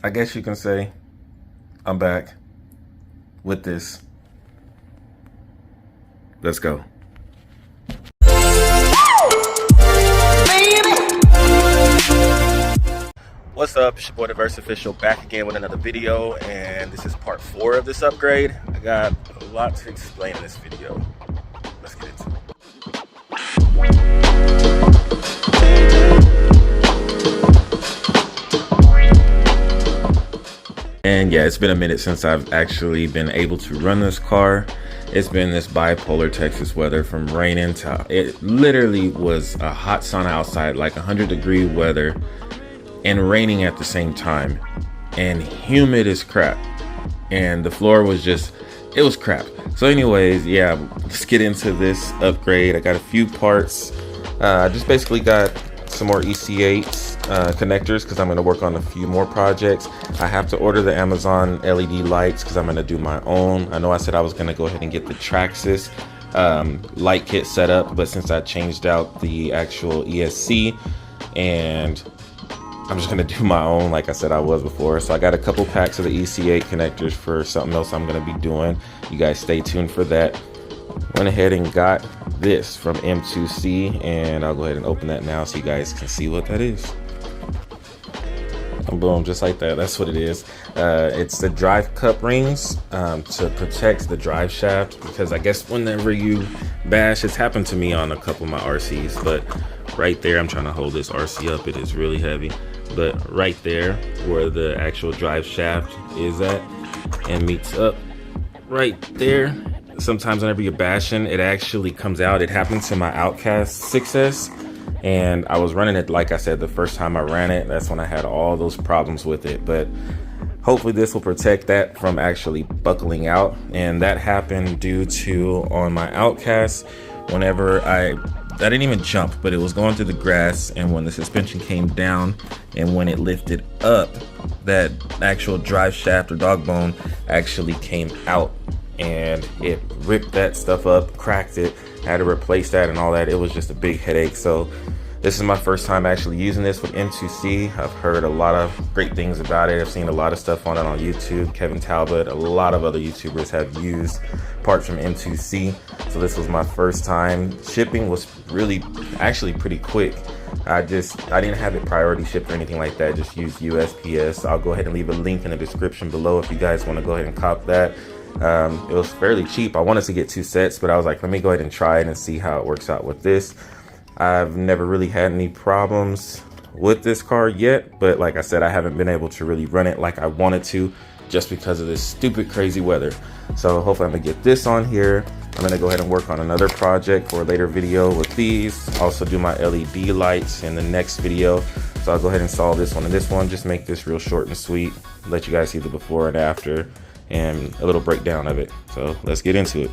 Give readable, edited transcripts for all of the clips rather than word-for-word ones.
I guess you can say I'm back with this. Let's go. What's up? It's your boy DaVerseOfficial, back again with another video, and this is part 4 of this upgrade. I got a lot to explain in this video. Let's get into it. And yeah, it's been a minute since I've actually been able to run this car. It's been this bipolar Texas weather, from raining to, it literally was a hot sun outside, like 100-degree weather, and raining at the same time, and humid as crap, and the floor was just, it was crap. So anyways, yeah, let's get into this upgrade. I got a few parts. I just basically got some more EC8 connectors because I'm going to work on a few more projects. I have to order the Amazon LED lights because I'm going to do my own. I know I said I was going to go ahead and get the Traxxas light kit set up, but since I changed out the actual ESC, and I'm just gonna do my own like I said I was before. So I got a couple packs of the EC8 connectors for something else I'm gonna be doing. You guys stay tuned for that. Went ahead and got this from M2C, and I'll go ahead and open that now so you guys can see what that is. And boom, just like that, that's what it is. It's the drive cup rings to protect the drive shaft, because I guess whenever you bash, it's happened to me on a couple of my RCs, but right there, I'm trying to hold this RC up, it is really heavy, but right there where the actual drive shaft is at and meets up right there, sometimes whenever you're bashing, it actually comes out. It happened to my Outcast 6S, and I was running it, like I said, the first time I ran it, that's when I had all those problems with it. But hopefully this will protect that from actually buckling out. And that happened due to, on my Outcast, whenever I didn't even jump, but it was going through the grass, and when the suspension came down and when it lifted up, that actual drive shaft or dog bone actually came out, and it ripped that stuff up, cracked it. I had to replace that and all that. It was just a big headache. So this is my first time actually using this with M2C. I've heard a lot of great things about it. I've seen a lot of stuff on it on YouTube. Kevin Talbot, a lot of other YouTubers have used parts from M2C. So this was my first time. Shipping was really, actually pretty quick. I didn't have it priority shipped or anything like that. Just used USPS. I'll go ahead and leave a link in the description below if you guys want to go ahead and cop that. It was fairly cheap. I wanted to get 2 sets, but I was like, let me go ahead and try it and see how it works out with this. I've never really had any problems with this car yet, but like I said, I haven't been able to really run it like I wanted to, just because of this stupid crazy weather. So hopefully I'm gonna get this on here. I'm gonna go ahead and work on another project for a later video with these. Also do my LED lights in the next video. So I'll go ahead and install this one and this one. Just make this real short and sweet. Let you guys see the before and after and a little breakdown of it. So let's get into it.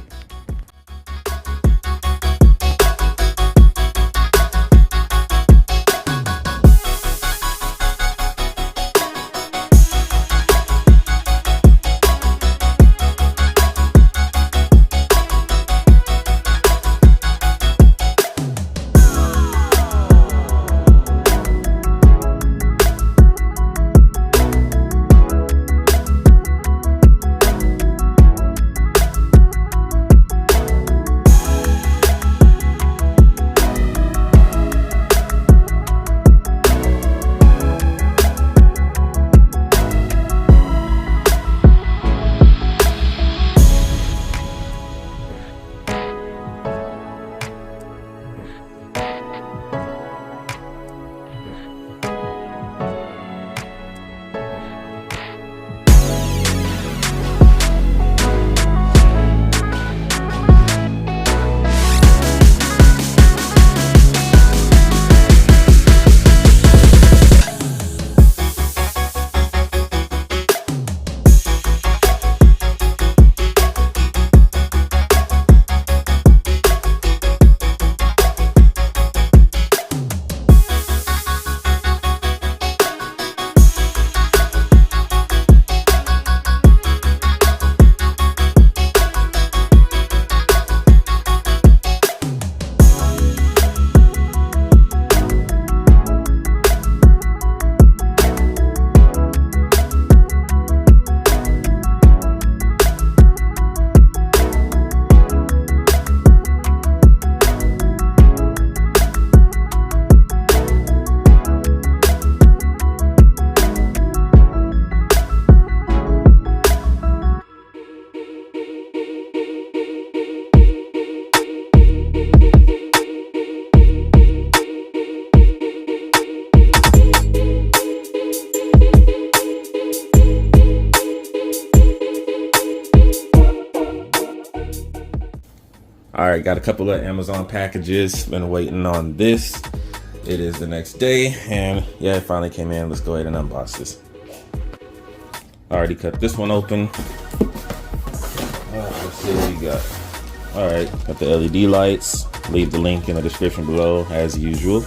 All right, got a couple of Amazon packages. Been waiting on this. It is the next day, and yeah, it finally came in. Let's go ahead and unbox this. Already cut this one open. Let's see what we got. All right, got the LED lights. Leave the link in the description below as usual.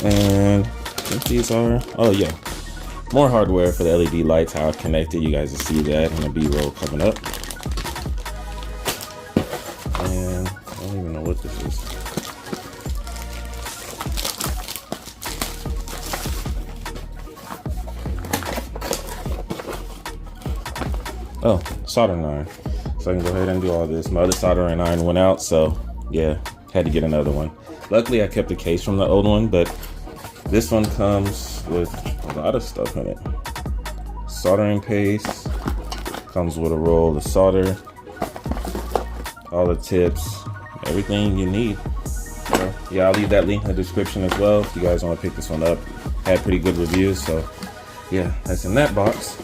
And I think these are, oh yeah, more hardware for the LED lights, how it's connected. You guys will see that in the B-roll coming up. And I don't even know what this is. Oh, soldering iron. So I can go ahead and do all this. My other soldering iron went out, so yeah, had to get another one. Luckily, I kept the case from the old one, but this one comes with a lot of stuff in it. Soldering paste, comes with a roll of solder, all the tips, everything you need. So, yeah, I'll leave that link in the description as well if you guys want to pick this one up. Had pretty good reviews, so yeah, that's in that box.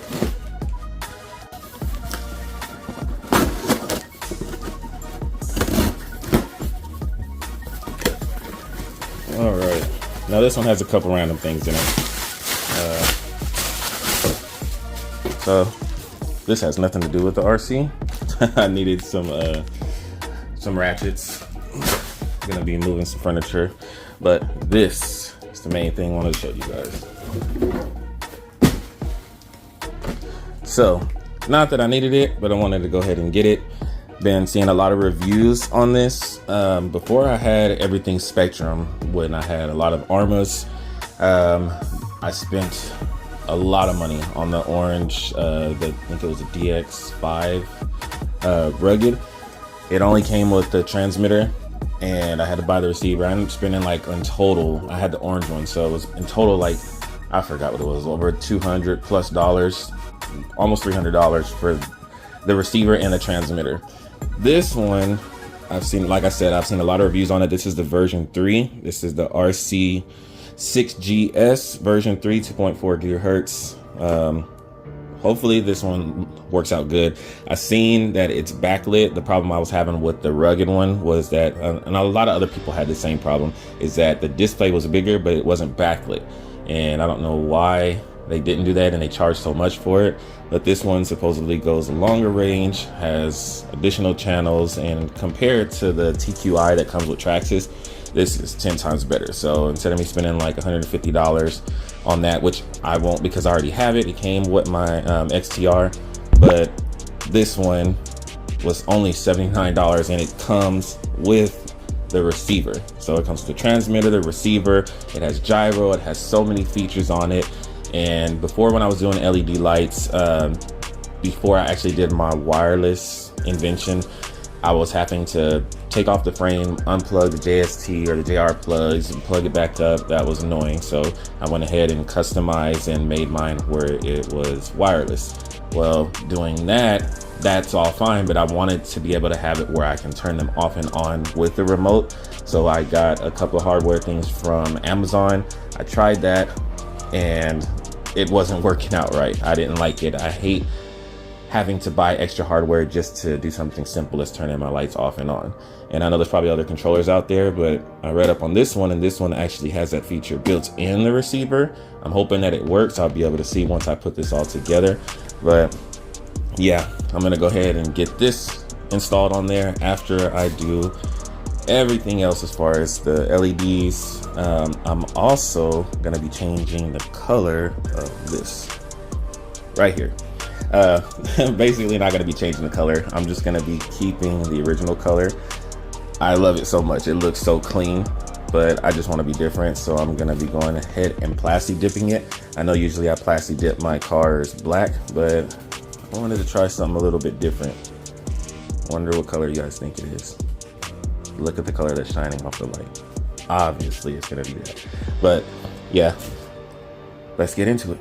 All right, now this one has a couple random things in it. So this has nothing to do with the RC. I needed some ratchets. Gonna be moving some furniture, but this is the main thing I wanted to show you guys. So, not that I needed it, but I wanted to go ahead and get it. Been seeing a lot of reviews on this. Before I had everything Spektrum, when I had a lot of Arrmas, I spent a lot of money on the orange, I think it was a DX5 rugged. It only came with the transmitter, and I had to buy the receiver. I ended up spending like in total, I had the orange one, so it was in total like, I forgot what it was, over $200 plus, almost $300 for the receiver and the transmitter. This one, I've seen, like I said, I've seen a lot of reviews on it. This is the version 3. This is the RC6GS version 3, 2.4 gigahertz. Hopefully this one works out good. I've seen that it's backlit. The problem I was having with the rugged one was that, and a lot of other people had the same problem, is that the display was bigger, but it wasn't backlit. And I don't know why they didn't do that and they charged so much for it. But this one supposedly goes longer range, has additional channels, and compared to the TQI that comes with Traxxas, this is 10 times better. So instead of me spending like $150 on that, which I won't because I already have it, it came with my XTR, but this one was only $79 and it comes with the receiver. So it comes with the transmitter, the receiver, it has gyro, it has so many features on it. And before, when I was doing LED lights, before I actually did my wireless invention, I was having to take off the frame, unplug the JST or the JR plugs and plug it back up. That was annoying. So I went ahead and customized and made mine where it was wireless. Well, doing that, that's all fine, but I wanted to be able to have it where I can turn them off and on with the remote. So I got a couple of hardware things from Amazon. I tried that and it wasn't working out right. I didn't like it. I hate having to buy extra hardware just to do something simple as turning my lights off and on. And I know there's probably other controllers out there, but I read up on this one, and this one actually has that feature built in the receiver. I'm hoping that it works. I'll be able to see once I put this all together. But yeah, I'm gonna go ahead and get this installed on there after I do everything else as far as the LEDs. I'm also gonna be changing the color of this right here. Basically not gonna be changing the color. I'm just gonna be keeping the original color. I love it so much. It looks so clean, but I just want to be different. So I'm gonna be going ahead and plastic dipping it. I know usually I plastic dip my cars black, but I wanted to try something a little bit different. Wonder what color you guys think it is. Look at the color that's shining off the light. Obviously it's gonna be that, but yeah, let's get into it.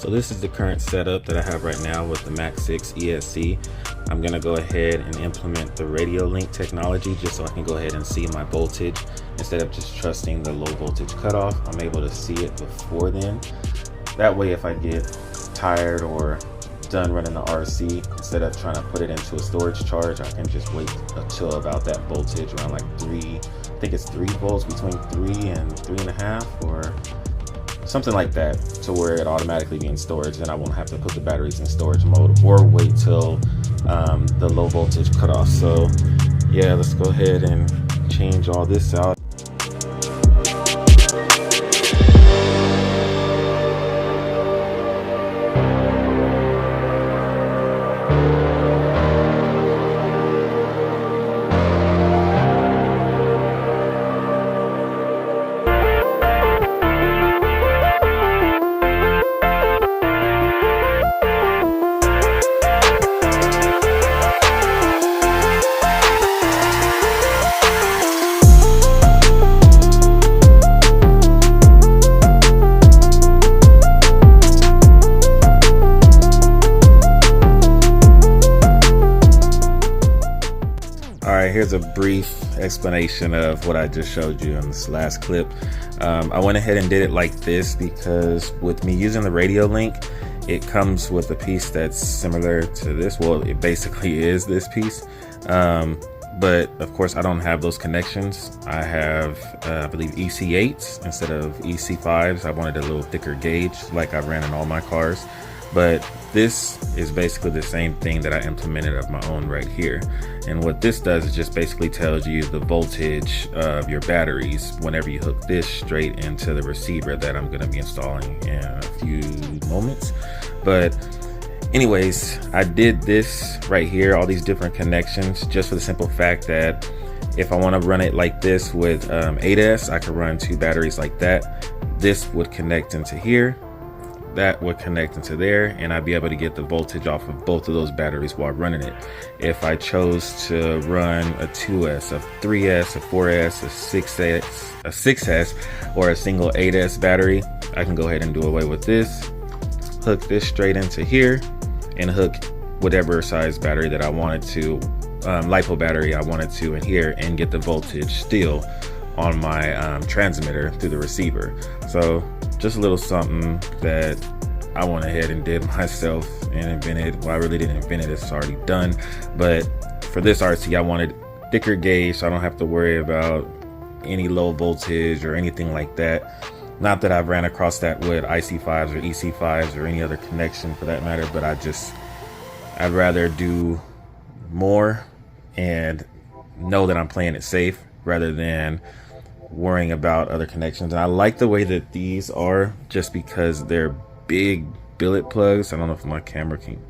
So this is the current setup that I have right now with the Max 6 ESC. I'm gonna go ahead and implement the radio link technology just so I can go ahead and see my voltage. Instead of just trusting the low voltage cutoff, I'm able to see it before then. That way if I get tired or done running the RC, instead of trying to put it into a storage charge, I can just wait until about that voltage around like 3, I think it's 3 volts, between 3 and 3.5 or something like that, to where it automatically be in storage. Then I won't have to put the batteries in storage mode or wait till the low voltage cutoff. So yeah, let's go ahead and change all this out. Here's a brief explanation of what I just showed you in this last clip. I went ahead and did it like this because with me using the radio link, it comes with a piece that's similar to this. Well, it basically is this piece, but of course I don't have those connections. I have I believe EC8s instead of EC5s. I wanted a little thicker gauge like I ran in all my cars, but this is basically the same thing that I implemented of my own right here. And what this does is just basically tells you the voltage of your batteries whenever you hook this straight into the receiver that I'm gonna be installing in a few moments. But anyways, I did this right here, all these different connections, just for the simple fact that if I wanna run it like this with ADAS, I could run 2 batteries like that. This would connect into here, that would connect into there, and I'd be able to get the voltage off of both of those batteries while running it. If I chose to run a 2S, a 3S, a 4S, a 6S, or a single 8S battery, I can go ahead and do away with this, hook this straight into here, and hook whatever size battery that I wanted to, Lipo battery I wanted to in here, and get the voltage still on my transmitter through the receiver. So just a little something that I went ahead and did myself and invented. Well, I really didn't invent it, it's already done. But for this RC, I wanted thicker gauge so I don't have to worry about any low voltage or anything like that. Not that I've ran across that with IC5s or EC5s or any other connection for that matter, but I'd rather do more and know that I'm playing it safe rather than worrying about other connections. And I like the way that these are, just because they're big billet plugs. I don't know if my camera can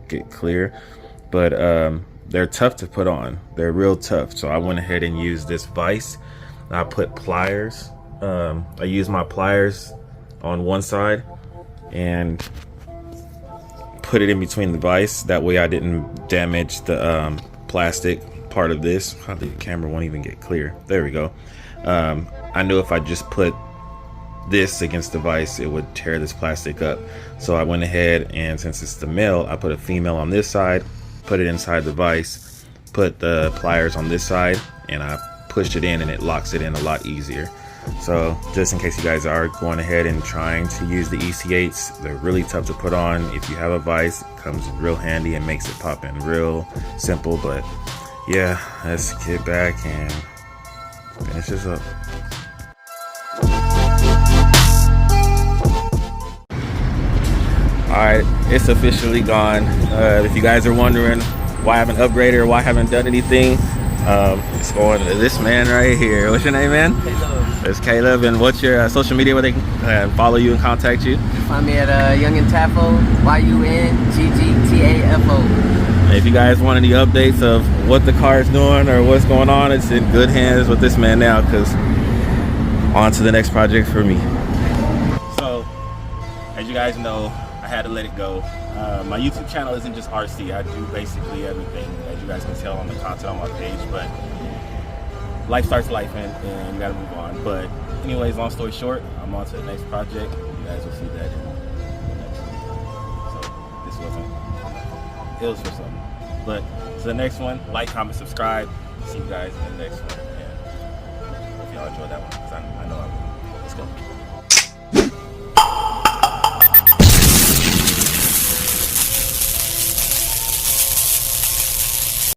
get clear, but they're tough to put on. They're real tough. So I went ahead and used this vise. I put pliers. I used my pliers on one side and put it in between the vise. That way I didn't damage the plastic part of this. The camera won't even get clear. There we go. I knew if I just put this against the vise, it would tear this plastic up. So I went ahead, and since it's the male, I put a female on this side, put it inside the vise, put the pliers on this side, and I pushed it in, and it locks it in a lot easier. So just in case you guys are going ahead and trying to use the EC8s, they're really tough to put on. If you have a vise, it comes real handy and makes it pop in real simple. But yeah, let's get back and finish this up. Alright, it's officially gone. If you guys are wondering why I haven't upgraded or why I haven't done anything, it's going to this man right here. What's your name, man? Caleb. It's Caleb. And what's your social media where they can follow you and contact you? Find me at Young and Tafo, YUNGGTAFO. If you guys want any updates of what the car is doing or what's going on, it's in good hands with this man now, because on to the next project for me. So, as you guys know, I had to let it go. My YouTube channel isn't just RC. I do basically everything, as you guys can tell on the content on my page, but life starts life and you gotta move on. But anyways, long story short, I'm on to the next project. You guys will see that in the next one. it was for something. But to the next one, like, comment, subscribe. See you guys in the next one. And hope y'all enjoyed that one, because I know I will. Let's go.